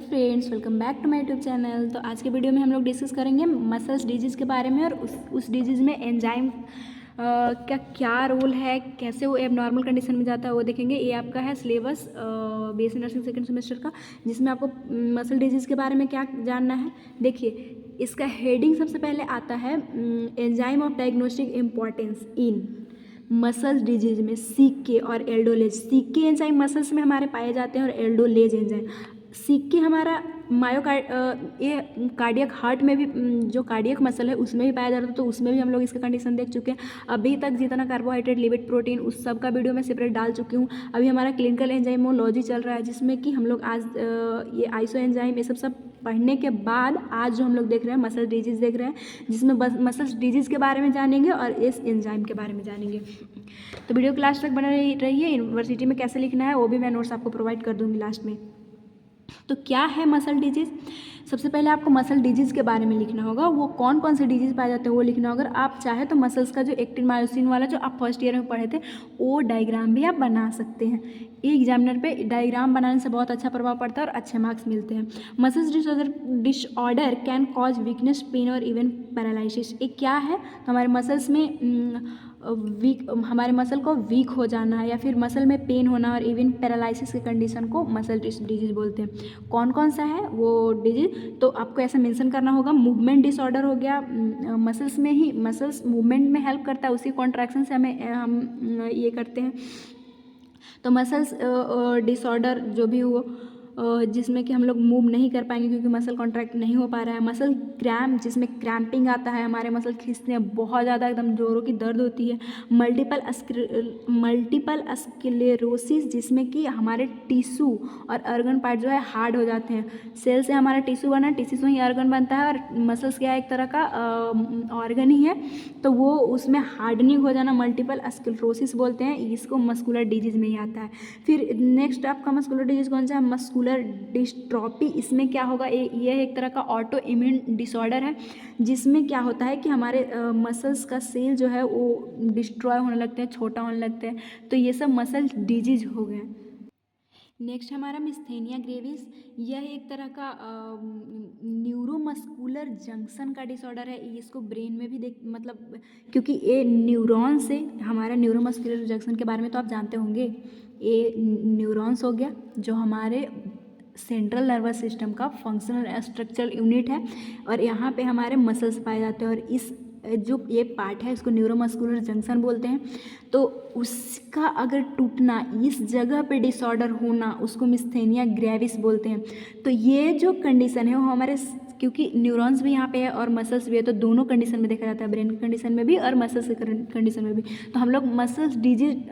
Friends, welcome back to my YouTube channel. तो आज के वीडियो में हम लोग डिस्कस करेंगे मसल्स डिजीज़ के बारे में और उस डिजीज़ में एंजाइम का क्या रोल है, कैसे वो एब नॉर्मल कंडीशन में जाता है वो देखेंगे। ये आपका है syllabus BSc nursing second semester का, जिसमें आपको मसल डिजीज़ के बारे में क्या जानना है। देखिए, इसका हेडिंग सबसे पहले आता है enzyme of diagnostic importance in muscles disease में सीके और एल्डोलेज। सीके एंजाइम मसल्स में हमारे पाए जाते हैं और एल्डोलेज एंजाइम सीके हमारा ये कार्डियक हार्ट में भी जो कार्डियक मसल है उसमें भी पाया जाता है, तो उसमें भी हम लोग इसका कंडीशन देख चुके हैं। अभी तक जितना कार्बोहाइड्रेट, लिपिड, प्रोटीन उस सब का वीडियो मैं सेपरेट डाल चुकी हूँ। अभी हमारा क्लिनिकल एंजाइमोलॉजी चल रहा है, जिसमें कि हम लोग आज ये आइसो एंजाइम ये सब पढ़ने के बाद आज जो हम लोग देख रहे हैं मसल डिजीज़ देख रहे हैं, जिसमें बस मसल डिजीज़ के बारे में जानेंगे और इस एंजाइम के बारे में जानेंगे। तो वीडियो को लास्ट तक बना रहिए। यूनिवर्सिटी में कैसे लिखना है वो भी मैं नोट्स आपको प्रोवाइड कर दूँगी लास्ट में। तो क्या है मसल डिजीज़? सबसे पहले आपको मसल डिजीज़ के बारे में लिखना होगा, वो कौन कौन से डिजीज़ पाए जाते हैं वो लिखना होगा। अगर आप चाहे तो मसल्स का जो एक्टिन मायोसिन वाला जो आप फर्स्ट ईयर में पढ़े थे वो डायग्राम भी आप बना सकते हैं। ये एग्जामिनर पे डायग्राम बनाने से बहुत अच्छा प्रभाव पड़ता है और अच्छे मार्क्स मिलते हैं। Muscles disorder can cause weakness, pain और इवन पैरालिसिस। ये क्या है? तो हमारे मसल्स में हमारे मसल को वीक हो जाना या फिर मसल में पेन होना और इवन पैरालिसिस की कंडीशन को मसल डिजीज़ बोलते हैं। कौन कौन सा है वो डिजीज़? तो आपको ऐसा मेंशन करना होगा। मूवमेंट डिसऑर्डर हो गया, मसल्स में ही मसल्स मूवमेंट में हेल्प करता है, उसी कॉन्ट्रैक्शन से हम ये करते हैं। तो मसल्स डिसऑर्डर जो भी हो जिसमें कि हम लोग मूव नहीं कर पाएंगे क्योंकि मसल कॉन्ट्रैक्ट नहीं हो पा रहा है। मसल क्रैम्प, जिसमें क्रैम्पिंग आता है, हमारे मसल खींचते हैं, बहुत ज़्यादा एकदम जोरों की दर्द होती है। मल्टीपल स्क्लेरोसिस, जिसमें कि हमारे टिश्यू और अर्गन पार्ट जो है हार्ड हो जाते हैं। सेल से हमारा टिश्यू बना, टिश्यू से ही अर्गन बनता है और मसल्स क्या एक तरह का ऑर्गन ही है, तो वो उसमें हार्डनिंग हो जाना मल्टीपल स्क्लेरोसिस बोलते हैं। इसको मस्कुलर डिजीज़ में ही आता है। फिर नेक्स्ट आपका मस्कुलर डिजीज़ कौन सा है? Muscular dystrophy. इसमें क्या होगा? ये एक तरह का ऑटो इम्यून डिसऑर्डर है, जिसमें क्या होता है कि हमारे मसल्स का सेल जो है वो डिस्ट्रॉय होने लगते हैं, छोटा होने लगते हैं। तो ये सब मसल डिजीज हो गए। नेक्स्ट हमारा मिस्थेनिया ग्रेविस। यह एक तरह का न्यूरोमस्कुलर जंक्शन का डिसऑर्डर है। इसको ब्रेन में भी मतलब क्योंकि ये न्यूरॉन से हमारा न्यूरोमस्कुलर जंक्शन के बारे में तो आप जानते होंगे। ये न्यूरॉन्स हो गया जो हमारे सेंट्रल नर्वस सिस्टम का फंक्शनल स्ट्रक्चरल यूनिट है और यहाँ पे हमारे मसल्स पाए जाते हैं और इस जो ये पार्ट है इसको न्यूरोमस्कुलर जंक्शन बोलते हैं। तो उसका अगर टूटना, इस जगह पे डिसऑर्डर होना, उसको मिस्थेनिया ग्रेविस बोलते हैं। तो ये जो कंडीशन है वो हमारे, क्योंकि न्यूरॉन्स भी यहाँ पे है और मसल्स भी है, तो दोनों कंडीशन में देखा जाता है, ब्रेन की कंडीशन में भी और मसल्स की कंडीशन में भी। तो हम लोग मसल्स डिजीज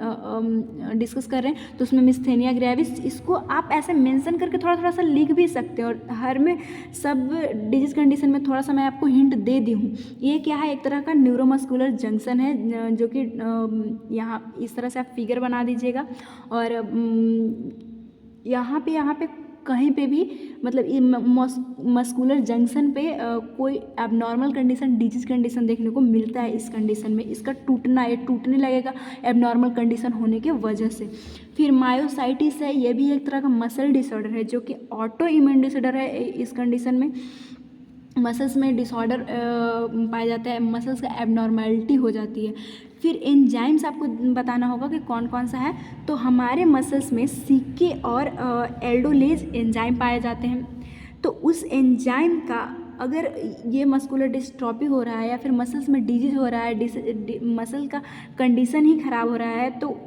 डिस्कस कर रहे हैं, तो उसमें मिस्थेनिया ग्रेविस, इसको आप ऐसे मेंशन करके थोड़ा थोड़ा सा लिख भी सकते हैं और हर में सब डिजीज कंडीशन में थोड़ा सा मैं आपको हिंट दे दी हूँ। ये क्या है? एक तरह का न्यूरोमस्कुलर जंक्शन है, जो कि यहाँ इस तरह से आप फिगर बना दीजिएगा और यहाँ पे कहीं पे भी मतलब मस्कुलर जंक्शन पे कोई एबनॉर्मल कंडीशन, डिजीज कंडीशन देखने को मिलता है। इस कंडीशन में इसका टूटना, ये टूटने लगेगा एबनॉर्मल कंडीशन होने के वजह से। फिर मायोसाइटिस है, ये भी एक तरह का मसल डिसऑर्डर है जो कि ऑटो इम्यून डिसऑर्डर है। इस कंडीशन में मसल्स में डिसऑर्डर पाया जाता है, मसल्स का एबनॉर्मेलिटी हो जाती है। फिर एंजाइम्स आपको बताना होगा कि कौन कौन सा है। तो हमारे मसल्स में सीके और एल्डोलेज एंजाइम पाए जाते हैं। तो उस एंजाइम का अगर ये मस्कुलर डिस्ट्रॉफी हो रहा है या फिर मसल्स में डिजीज हो रहा है, मसल का कंडीशन ही ख़राब हो रहा है, तो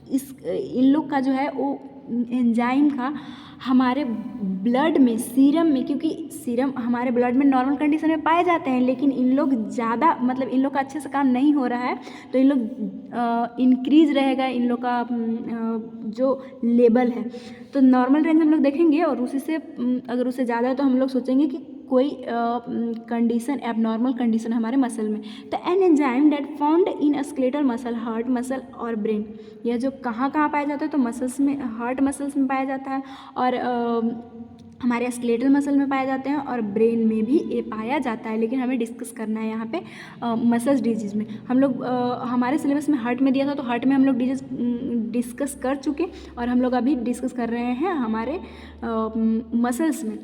इन लोग का जो है वो एंजाइम का हमारे ब्लड में, सीरम में, क्योंकि सीरम हमारे ब्लड में नॉर्मल कंडीशन में पाए जाते हैं, लेकिन इन लोग ज़्यादा मतलब इन लोग का अच्छे से काम नहीं हो रहा है, तो इन लोग इंक्रीज रहेगा इन लोग का जो लेवल है। तो नॉर्मल रेंज हम लोग देखेंगे और उसी से अगर उससे ज़्यादा है तो हम लोग सोचेंगे कि कोई कंडीशन, एबनॉर्मल कंडीशन हमारे मसल में। तो an enzyme that found in skeletal muscle, heart muscle और ब्रेन। यह जो कहाँ कहाँ पाया जाता है? तो मसल्स में, हार्ट मसल्स में पाया जाता है और हमारे स्केलेटल मसल में पाए जाते हैं और ब्रेन में भी ये पाया जाता है, लेकिन हमें डिस्कस करना है यहाँ पे मसल्स डिजीज़ में। हम लोग हमारे सिलेबस में हार्ट में दिया था, तो हार्ट में हम लोग डिस्कस कर चुके और हम लोग अभी डिस्कस कर रहे हैं हमारे मसल्स में।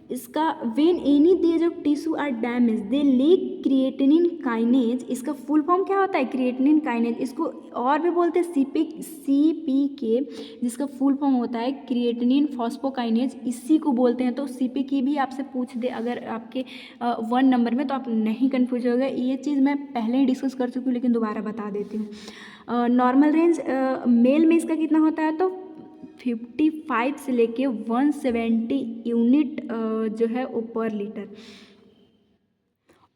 इसका when any these of tissue are damage they leak creatinine kinase. इसका फुल फॉर्म क्या होता है? Creatinine kinase. इसको और भी बोलते हैं CPK, जिसका फुल फॉर्म होता है क्रिएटिनिन फॉस्फोकाइनेज, इसी को बोलते हैं। तो CPK भी आपसे पूछ दे अगर आपके 1 नंबर में, तो आप नहीं कन्फ्यूज होगा। ये चीज़ मैं पहले ही डिस्कस कर चुकी हूँ, लेकिन दोबारा बता देती हूँ। नॉर्मल रेंज मेल में इसका कितना होता है? तो 55 से लेके 170 यूनिट जो है वो पर लीटर।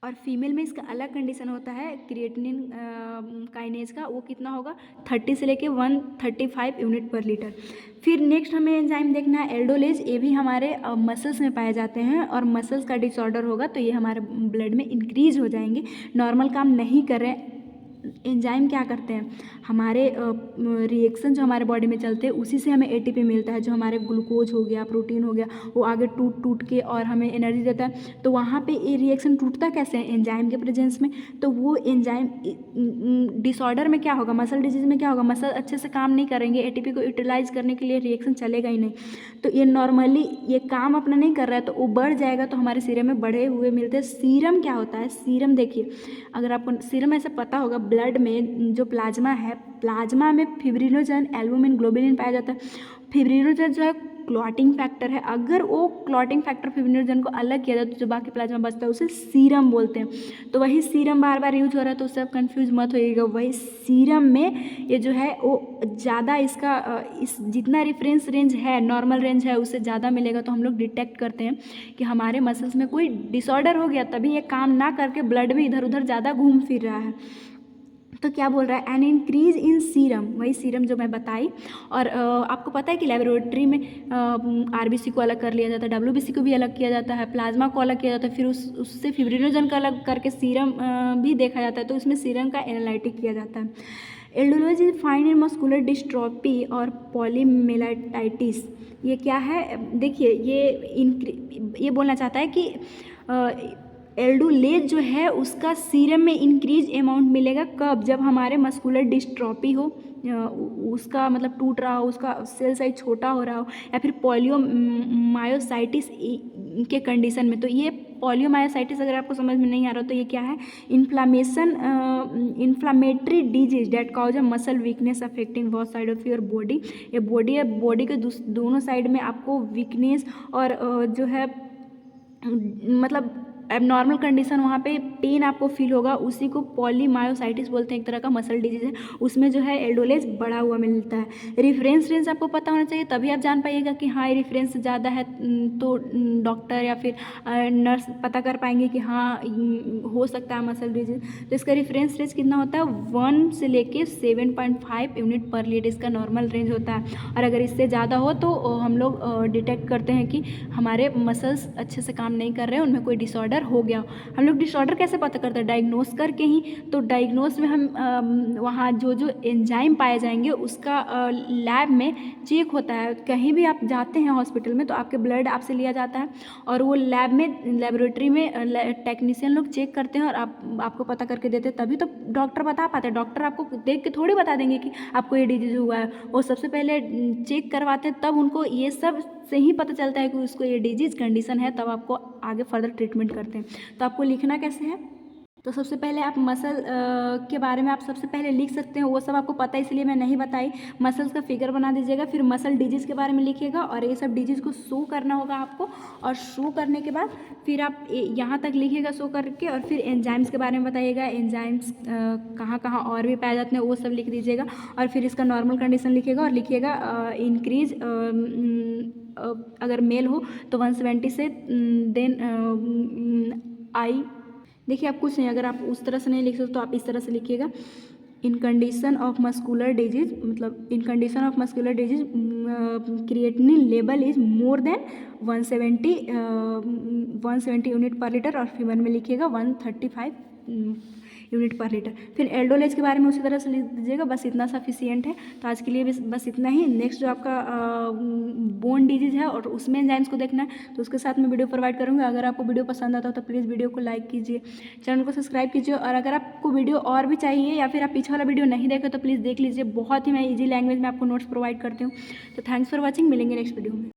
और फीमेल में इसका अलग कंडीशन होता है क्रिएटिनिन काइनेज का, वो कितना होगा? 30 से लेके 135 यूनिट पर लीटर। फिर नेक्स्ट हमें एंजाइम देखना है एल्डोलेज। ये भी हमारे मसल्स में पाए जाते हैं और मसल्स का डिसऑर्डर होगा तो ये हमारे ब्लड में इंक्रीज हो जाएंगे। नॉर्मल काम नहीं कर रहे हैं। एंजाइम क्या करते हैं? हमारे रिएक्शन जो हमारे बॉडी में चलते हैं उसी से हमें ATP मिलता है, जो हमारे ग्लूकोज हो गया, प्रोटीन हो गया, वो आगे टूट के और हमें एनर्जी देता है। तो वहाँ पे ये रिएक्शन टूटता कैसे है? एंजाइम के प्रेजेंस में। तो वो एंजाइम डिसऑर्डर में क्या होगा? मसल डिजीज में क्या होगा? मसल अच्छे से काम नहीं करेंगे, ATP को यूटिलाइज करने के लिए रिएक्शन चलेगा ही नहीं। तो ये नॉर्मली ये काम अपना नहीं कर रहा है, तो वो बढ़ जाएगा, तो हमारे सीरम में बढ़े हुए मिलते हैं। सीरम क्या होता है? सीरम देखिए, अगर आपको सीरम ऐसे पता होगा, ब्लड में जो प्लाज्मा है, प्लाज्मा में फिब्रिनोजन, एल्बुमिन, ग्लोबुलिन पाया जाता है। फिब्रिनोजन जो है क्लॉटिंग फैक्टर है। अगर वो क्लॉटिंग फैक्टर फिब्रिनोजन को अलग किया जाए तो जो बाकी प्लाज्मा बचता है उसे सीरम बोलते हैं। तो वही सीरम बार बार यूज हो रहा है, तो उससे आप कन्फ्यूज मत होइएगा। वही सीरम में ये जो है वो ज़्यादा इसका इस जितना रेफरेंस रेंज है, नॉर्मल रेंज है, उससे ज़्यादा मिलेगा, तो हम लोग डिटेक्ट करते हैं कि हमारे मसल्स में कोई डिसऑर्डर हो गया, तभी ये काम ना करके ब्लड में इधर उधर ज़्यादा घूम फिर रहा है। तो क्या बोल रहा है? एन इंक्रीज इन सीरम, वही सीरम जो मैं बताई। और आपको पता है कि लेबोरेटरी में RBC को अलग कर लिया जाता है, WBC को भी अलग किया जाता है, प्लाज्मा को अलग किया जाता है, फिर उससे फिब्रिनोजन का अलग करके सीरम भी देखा जाता है। तो इसमें सीरम का एनालिटिक किया जाता है। Aldolase is find in muscular dystrophy और पॉलीमेलाइटाइटिस। ये क्या है? देखिए, ये बोलना चाहता है कि एल्डोलेज जो है उसका सीरम में इंक्रीज अमाउंट मिलेगा। कब? जब हमारे मस्कुलर डिस्ट्रॉफी हो, उसका मतलब टूट रहा हो, उसका सेल साइज छोटा हो रहा हो, या फिर पोलियोमायोसाइटिस के कंडीशन में। तो ये पोलियोमायोसाइटिस अगर आपको समझ में नहीं आ रहा तो ये क्या है? Inflammatory disease that cause a muscle weakness affecting both side of your body. ये बॉडी के दोनों साइड में आपको वीकनेस और जो है मतलब एबनॉर्मल कंडीशन, वहाँ पे पेन आपको फील होगा, उसी को पॉलीमायोसाइटिस बोलते हैं। एक तरह का मसल डिजीज है, उसमें जो है एल्डोलेज बढ़ा हुआ मिलता है। रेफरेंस रेंज आपको पता होना चाहिए, तभी आप जान पाइएगा कि हाँ ये रेफरेंस ज़्यादा है, तो डॉक्टर या फिर नर्स पता कर पाएंगे कि हाँ हो सकता है मसल डिजीज। तो इसका रेफरेंस रेंज कितना होता है? 1 से लेके 7.5 यूनिट पर लीटर इसका नॉर्मल रेंज होता है। और अगर इससे ज़्यादा हो तो हम लोग डिटेक्ट करते हैं कि हमारे मसल्स अच्छे से काम नहीं कर रहे हैं, उनमें कोई डिसऑर्डर हो गया। हम लोग डिसऑर्डर कैसे पता करते हैं? डायग्नोस करके ही। तो डायग्नोस में हम वहाँ जो एंजाइम पाए जाएंगे उसका लैब में चेक होता है। कहीं भी आप जाते हैं हॉस्पिटल में तो आपके ब्लड आपसे लिया जाता है और वो लैब में, लेबोरेटरी में टेक्नीशियन लोग चेक करते हैं और आपको पता करके देते हैं, तभी तो डॉक्टर बता पाते हैं। डॉक्टर आपको देख के थोड़ी बता देंगे कि आपको ये डिजीज हुआ है। वो सबसे पहले चेक करवाते हैं, तब उनको ये सब से ही पता चलता है कि उसको ये डिजीज कंडीशन है, तब आपको आगे फर्दर ट्रीटमेंट करते हैं। तो आपको लिखना कैसे है? तो सबसे पहले आप मसल के बारे में आप सबसे पहले लिख सकते हैं, वो सब आपको पता है इसलिए मैं नहीं बताई। मसल्स का फिगर बना दीजिएगा, फिर मसल डिजीज़ के बारे में लिखिएगा और ये सब डिजीज़ को शो करना होगा आपको। और शो करने के बाद फिर आप यहाँ तक लिखिएगा शो करके, और फिर एंजाइम्स के बारे में बताइएगा। एंजाइम्स कहाँ कहाँ और भी पाए जाते हैं वो सब लिख दीजिएगा। और फिर इसका नॉर्मल कंडीशन लिखिएगा और लिखिएगा इंक्रीज, अगर मेल हो तो 170 से, देन आई। देखिए, आप कुछ नहीं, अगर आप उस तरह से नहीं लिख सकते तो आप इस तरह से लिखिएगा। In condition of muscular disease, मतलब in condition of muscular disease creatinine level is more than 170 unit per litre. और फीमेल में लिखिएगा 135 यूनिट पर लीटर। फिर एल्डोलेज के बारे में उसी तरह से लिख दीजिएगा, बस इतना सफिशियंट है। तो आज के लिए बस इतना ही। नेक्स्ट जो आपका बोन डिजीज़ है और उसमें एंजाइम्स को देखना है तो उसके साथ मैं वीडियो प्रोवाइड करूँगा। अगर आपको वीडियो पसंद आता हो तो प्लीज़ वीडियो को लाइक कीजिए, चैनल को सब्सक्राइब कीजिए। और अगर आपको वीडियो और भी चाहिए या फिर आप पीछे वाला वीडियो नहीं देखे तो प्लीज़ देख लीजिए, बहुत ही मैं ईजी लैंग्वेज में आपको नोट्स प्रोवाइड करती हूँ। तो थैंक्स फॉर वॉचिंग, मिलेंगे नेक्स्ट वीडियो में।